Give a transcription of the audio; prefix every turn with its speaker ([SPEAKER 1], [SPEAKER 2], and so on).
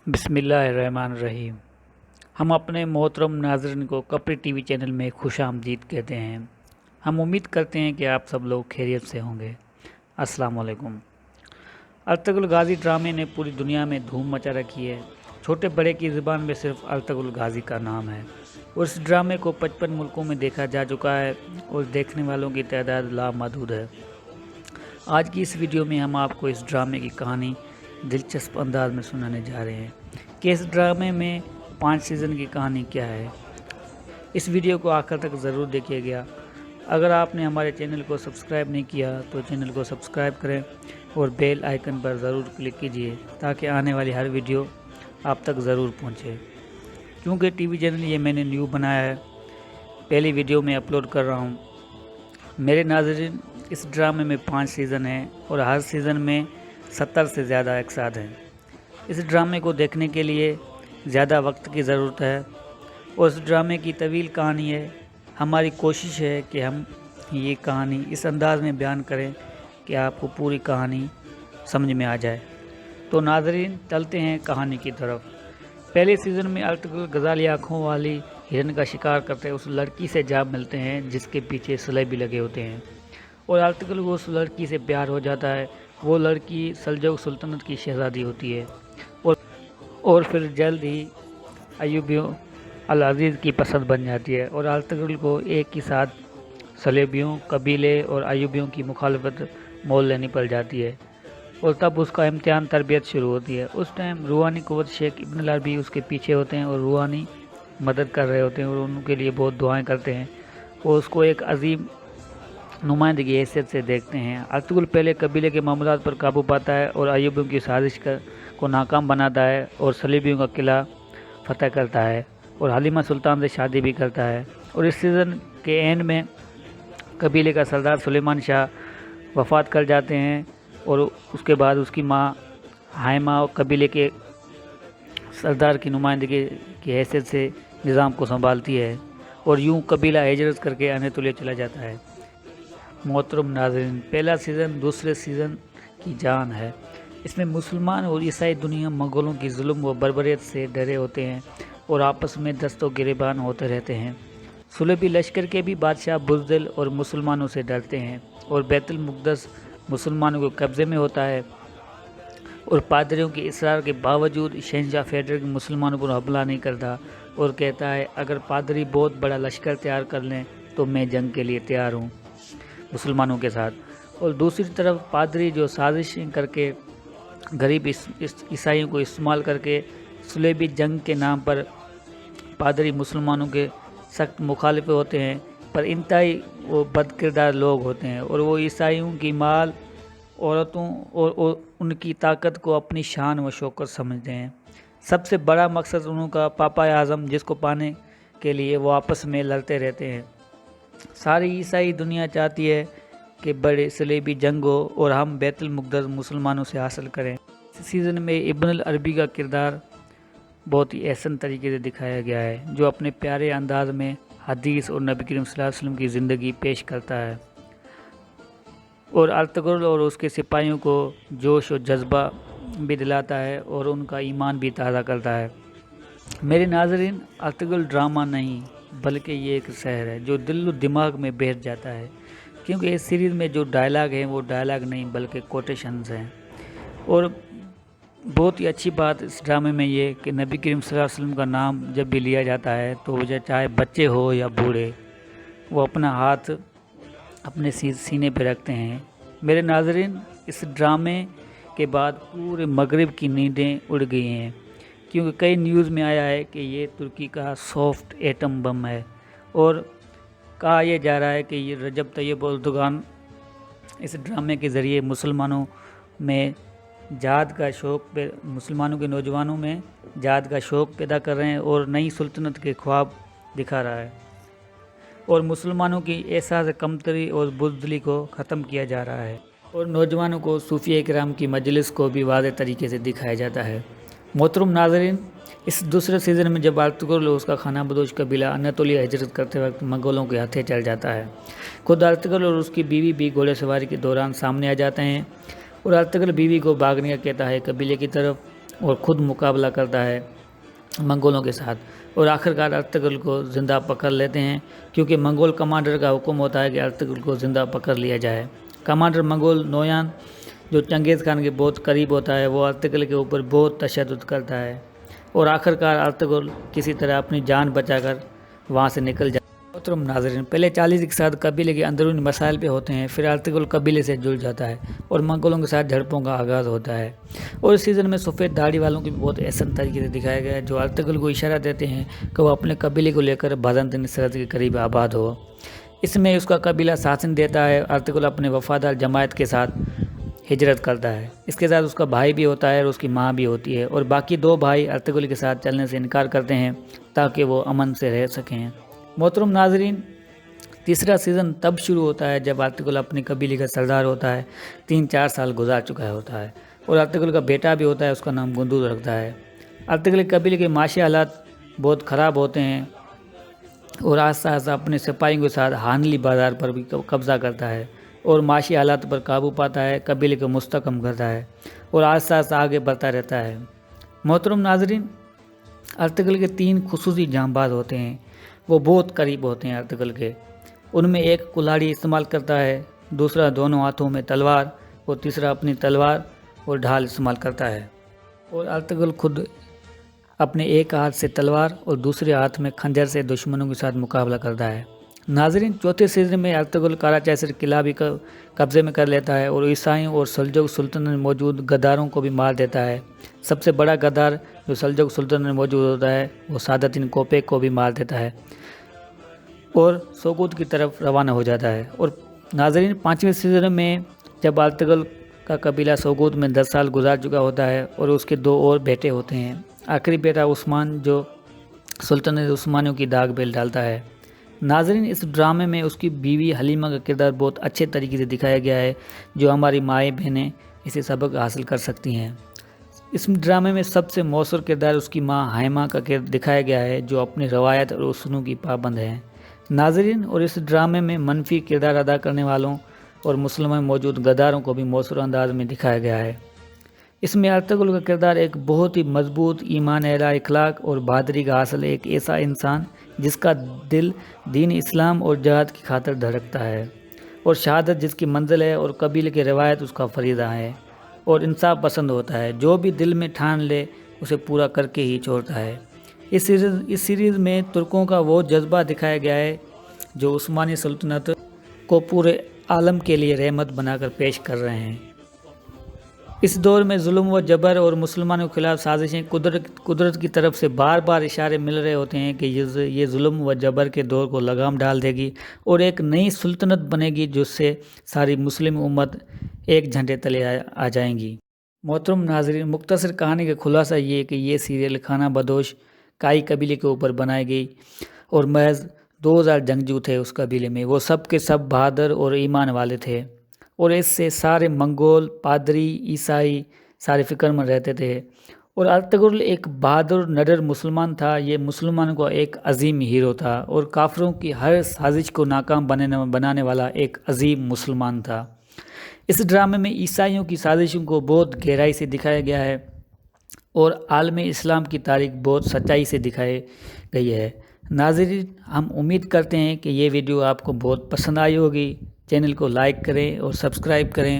[SPEAKER 1] بسم اللہ الرحمن الرحیم۔ ہم اپنے محترم ناظرین کو کپڑے ٹی وی چینل میں خوش آمدید کہتے ہیں۔ ہم امید کرتے ہیں کہ آپ سب لوگ خیریت سے ہوں گے۔ السلام علیکم۔ ارطغرل غازی ڈرامے نے پوری دنیا میں دھوم مچا رکھی ہے۔ چھوٹے بڑے کی زبان میں صرف ارطغرل غازی کا نام ہے اور اس ڈرامے کو 55 ملکوں میں دیکھا جا چکا ہے اور دیکھنے والوں کی تعداد لامحدود ہے۔ آج کی اس ویڈیو میں ہم آپ کو اس ڈرامے کی کہانی دلچسپ انداز میں سنانے جا رہے ہیں کہ اس ڈرامے میں 5 سیزن کی کہانی کیا ہے۔ اس ویڈیو کو آخر تک ضرور دیکھیے گا۔ اگر آپ نے ہمارے چینل کو سبسکرائب نہیں کیا تو چینل کو سبسکرائب کریں اور بیل آئیکن پر ضرور کلک کیجیے تاکہ آنے والی ہر ویڈیو آپ تک ضرور پہنچے۔ کیونکہ ٹی وی چینل یہ میں نے نیو بنایا ہے، پہلی ویڈیو میں اپلوڈ کر رہا ہوں۔ میرے ناظرین، اس ڈرامے میں 5 سیزن ہیں اور ہر سیزن میں 70 سے زیادہ ایپیسوڈ ہیں۔ اس ڈرامے کو دیکھنے کے لیے زیادہ وقت کی ضرورت ہے اور اس ڈرامے کی طویل کہانی ہے۔ ہماری کوشش ہے کہ ہم یہ کہانی اس انداز میں بیان کریں کہ آپ کو پوری کہانی سمجھ میں آ جائے۔ تو ناظرین، چلتے ہیں کہانی کی طرف۔ پہلے سیزن میں ارطغرل غزالی آنکھوں والی ہرن کا شکار کرتے اس لڑکی سے جا ملتے ہیں جس کے پیچھے صلیبی لگے ہوتے ہیں اور ارطغرل کو اس لڑکی سے پیار ہو جاتا ہے۔ وہ لڑکی سلجوق سلطنت کی شہزادی ہوتی ہے اور پھر جلد ہی ایوبیوں العزیز کی پسند بن جاتی ہے اور ارطغرل کو ایک ہی ساتھ صلیبیوں، قبیلے اور ایوبیوں کی مخالفت مول لینی پڑ جاتی ہے اور تب اس کا امتحان تربیت شروع ہوتی ہے۔ اس ٹائم روحانی قوت شیخ ابن العربی اس کے پیچھے ہوتے ہیں اور روحانی مدد کر رہے ہوتے ہیں اور ان کے لیے بہت دعائیں کرتے ہیں اور اس کو ایک عظیم نمائندگی حیثیت سے دیکھتے ہیں۔ ارطغرل پہلے قبیلے کے معاملات پر قابو پاتا ہے اور ایوبیوں کی سازش کو ناکام بناتا ہے اور صلیبیوں کا قلعہ فتح کرتا ہے اور حلیمہ سلطان سے شادی بھی کرتا ہے۔ اور اس سیزن کے اینڈ میں قبیلے کا سردار سلیمان شاہ وفات کر جاتے ہیں اور اس کے بعد اس کی ماں ہائمہ قبیلے کے سردار کی نمائندگی کی حیثیت سے نظام کو سنبھالتی ہے اور یوں قبیلہ ہجرت کر کے اناطولیہ چلا جاتا ہے۔ محترم ناظرین، پہلا سیزن دوسرے سیزن کی جان ہے۔ اس میں مسلمان اور عیسائی دنیا مغولوں کی ظلم و بربریت سے ڈرے ہوتے ہیں اور آپس میں دست و گریبان ہوتے رہتے ہیں۔ صلیبی لشکر کے بھی بادشاہ بزدل اور مسلمانوں سے ڈرتے ہیں اور بیت المقدس مسلمانوں کے قبضے میں ہوتا ہے اور پادریوں کے اصرار کے باوجود شہنشاہ فیڈرک مسلمانوں پر حملہ نہیں کرتا اور کہتا ہے اگر پادری بہت بڑا لشکر تیار کر لیں تو میں جنگ کے لیے تیار ہوں مسلمانوں کے ساتھ۔ اور دوسری طرف پادری جو سازشیں کر کے غریب عیسائیوں کو استعمال کر کے صلیبی جنگ کے نام پر پادری مسلمانوں کے سخت مخالف ہوتے ہیں، پر انتہائی وہ بد کردار لوگ ہوتے ہیں اور وہ عیسائیوں کی مال، عورتوں اور ان کی طاقت کو اپنی شان و شوکت سمجھتے ہیں۔ سب سے بڑا مقصد انہوں کا پاپا اعظم جس کو پانے کے لیے وہ آپس میں لڑتے رہتے ہیں۔ ساری عیسائی دنیا چاہتی ہے کہ بڑے صلیبی جنگ ہو اور ہم بیت المقدس مسلمانوں سے حاصل کریں۔ اس سیزن میں ابن العربی کا کردار بہت ہی احسن طریقے سے دکھایا گیا ہے جو اپنے پیارے انداز میں حدیث اور نبی کریم صلی اللہ علیہ وسلم کی زندگی پیش کرتا ہے اور ارطغرل اور اس کے سپاہیوں کو جوش و جذبہ بھی دلاتا ہے اور ان کا ایمان بھی تازہ کرتا ہے۔ میرے ناظرین، ارطغرل ڈرامہ نہیں بلکہ یہ ایک سحر ہے جو دل و دماغ میں بیٹھ جاتا ہے، کیونکہ اس سیریز میں جو ڈائلاگ ہیں وہ ڈائلاگ نہیں بلکہ کوٹیشنز ہیں۔ اور بہت ہی اچھی بات اس ڈرامے میں یہ کہ نبی کریم صلی اللہ علیہ وسلم کا نام جب بھی لیا جاتا ہے تو وہ چاہے بچے ہو یا بوڑھے، وہ اپنا ہاتھ اپنے سینے پہ رکھتے ہیں۔ میرے ناظرین، اس ڈرامے کے بعد پورے مغرب کی نیندیں اڑ گئی ہیں، کیونکہ کئی نیوز میں آیا ہے کہ یہ ترکی کا سافٹ ایٹم بم ہے اور کہا یہ جا رہا ہے کہ یہ رجب طیب اردوغان اس ڈرامے کے ذریعے مسلمانوں میں جہاد کا شوق مسلمانوں کے نوجوانوں میں جہاد کا شوق پیدا کر رہے ہیں اور نئی سلطنت کے خواب دکھا رہا ہے اور مسلمانوں کی احساس کمتری اور بزدلی کو ختم کیا جا رہا ہے اور نوجوانوں کو صوفیہ کرام کی مجلس کو بھی واضح طریقے سے دکھایا جاتا ہے۔ محترم ناظرین، اس دوسرے سیزن میں جب ارطغرل اور اس کا خانہ بدوش قبیلہ اناطولیہ ہجرت کرتے وقت منگولوں کے ہاتھے چل جاتا ہے، خود ارطغرل اور اس کی بیوی بھی گھوڑے سواری کے دوران سامنے آ جاتے ہیں اور ارطغرل بیوی کو بھاگنے کا کہتا ہے قبیلے کی طرف اور خود مقابلہ کرتا ہے منگولوں کے ساتھ، اور آخرکار ارطغرل کو زندہ پکڑ لیتے ہیں، کیونکہ منگول کمانڈر کا حکم ہوتا ہے کہ ارطغرل کو زندہ پکڑ لیا جائے۔ کمانڈر منگول نویان، جو چنگیز خان کے بہت قریب ہوتا ہے، وہ ارطغرل کے اوپر بہت تشدد کرتا ہے، اور آخرکار ارطغرل کسی طرح اپنی جان بچا کر وہاں سے نکل جاتا ہے۔ محترم ناظرین، پہلے 40 کے ساتھ قبیلے کے اندرونی مسائل پہ ہوتے ہیں، پھر ارطغرل قبیلے سے جڑ جاتا ہے اور منگولوں کے ساتھ جھڑپوں کا آغاز ہوتا ہے، اور اس سیزن میں سفید داڑھی والوں کی بہت احسن طریقے سے دکھایا گیا ہے، جو ارطغرل کو اشارہ دیتے ہیں کہ وہ اپنے قبیلے کو لے کر بازنطین سرحد کے قریب آباد ہو۔ اس میں اس کا قبیلہ شاسن دیتا ہے۔ ارطغرل اپنے وفادار جماعت کے ساتھ ہجرت کرتا ہے، اس کے ساتھ اس کا بھائی بھی ہوتا ہے اور اس کی ماں بھی ہوتی ہے، اور باقی 2 بھائی ارطغرل کے ساتھ چلنے سے انکار کرتے ہیں تاکہ وہ امن سے رہ سکیں۔ محترم ناظرین، تیسرا سیزن تب شروع ہوتا ہے جب ارطغرل اپنے قبیلے کا سردار ہوتا ہے، 3-4 سال گزار چکا ہوتا ہے، اور ارطغرل کا بیٹا بھی ہوتا ہے، اس کا نام گندود رکھتا ہے۔ ارطغرل قبیلے کے معاشی حالات بہت خراب ہوتے ہیں، اور آہستہ آہستہ اپنے سپاہیوں کے ساتھ ہانلی بازار پر بھی قبضہ کرتا ہے اور معاشی حالات پر قابو پاتا ہے، قبیلے کو مستحکم کرتا ہے اور آہستہ آہستہ آگے بڑھتا رہتا ہے۔ محترم ناظرین، ارطغرل کے 3 خصوصی جانباز ہوتے ہیں، وہ بہت قریب ہوتے ہیں ارطغرل کے۔ ان میں ایک کلاڑی استعمال کرتا ہے، دوسرا دونوں ہاتھوں میں تلوار، اور تیسرا اپنی تلوار اور ڈھال استعمال کرتا ہے، اور ارطغرل خود اپنے ایک ہاتھ سے تلوار اور دوسرے ہاتھ میں خنجر سے دشمنوں کے ساتھ مقابلہ کرتا ہے۔ ناظرین، چوتھے سیزن میں ارطغرل کاراچیسر قلعہ بھی قبضے میں کر لیتا ہے اور عیسائیوں اور سلجوق سلطنت میں موجود غداروں کو بھی مار دیتا ہے۔ سب سے بڑا غدار جو سلجوق سلطنت میں موجود ہوتا ہے، وہ سعادتدین کوپیک کو بھی مار دیتا ہے اور سوگوت کی طرف روانہ ہو جاتا ہے۔ اور ناظرین، 5ویں سیزن میں جب ارطغرل کا قبیلہ سوگوت میں 10 سال گزار چکا ہوتا ہے اور اس کے 2 اور بیٹے ہوتے ہیں، آخری بیٹا عثمان جو سلطنت عثمانیوں کی داغ بیل ڈالتا ہے۔ ناظرین، اس ڈرامے میں اس کی بیوی حلیمہ کا کردار بہت اچھے طریقے سے دکھایا گیا ہے، جو ہماری مائیں بہنیں اسے سبق حاصل کر سکتی ہیں۔ اس ڈرامے میں سب سے مؤثر کردار اس کی ماں حائمہ کا دکھایا گیا ہے، جو اپنی روایت اور اصولوں کی پابند ہے۔ ناظرین، اور اس ڈرامے میں منفی کردار ادا کرنے والوں اور مسلموں میں موجود غداروں کو بھی مؤثر انداز میں دکھایا گیا ہے۔ اس میں ارطغرل کا کردار ایک بہت ہی مضبوط ایمان اہل اخلاق اور بہادری کا حاصل ایک ایسا انسان جس کا دل دین اسلام اور جہاد کی خاطر دھڑکتا ہے، اور شہادت جس کی منزل ہے، اور قبیلے کی روایت اس کا فریضہ ہے، اور انصاف پسند ہوتا ہے، جو بھی دل میں ٹھان لے اسے پورا کر کے ہی چھوڑتا ہے۔ اس سیریز میں ترکوں کا وہ جذبہ دکھایا گیا ہے جو عثمانی سلطنت کو پورے عالم کے لیے رحمت بنا کر پیش کر رہے ہیں۔ اس دور میں ظلم و جبر اور مسلمانوں کے خلاف سازشیں قدرت کی طرف سے بار بار اشارے مل رہے ہوتے ہیں کہ یہ ظلم و جبر کے دور کو لگام ڈال دے گی اور ایک نئی سلطنت بنے گی جس سے ساری مسلم امت ایک جھنڈے تلے آ جائیں گی۔ محترم ناظرین، مختصر کہانی کا خلاصہ یہ ہے کہ یہ سیریل خانہ بدوش کائی قبیلے کے اوپر بنائی گئی، اور محض 2000 جنگجو تھے اس قبیلے میں، وہ سب کے سب بہادر اور ایمان والے تھے، اور اس سے سارے منگول، پادری، عیسائی سارے فکر مند رہتے تھے، اور ارطغرل ایک بہادر نڈر مسلمان تھا، یہ مسلمانوں کا ایک عظیم ہیرو تھا، اور کافروں کی ہر سازش کو ناکام بنانے والا ایک عظیم مسلمان تھا۔ اس ڈرامے میں عیسائیوں کی سازشوں کو بہت گہرائی سے دکھایا گیا ہے، اور عالم اسلام کی تاریخ بہت سچائی سے دکھائی گئی ہے۔ ناظرین، ہم امید کرتے ہیں کہ یہ ویڈیو آپ کو بہت پسند آئی ہوگی۔ چینل کو لائک کریں اور سبسکرائب کریں۔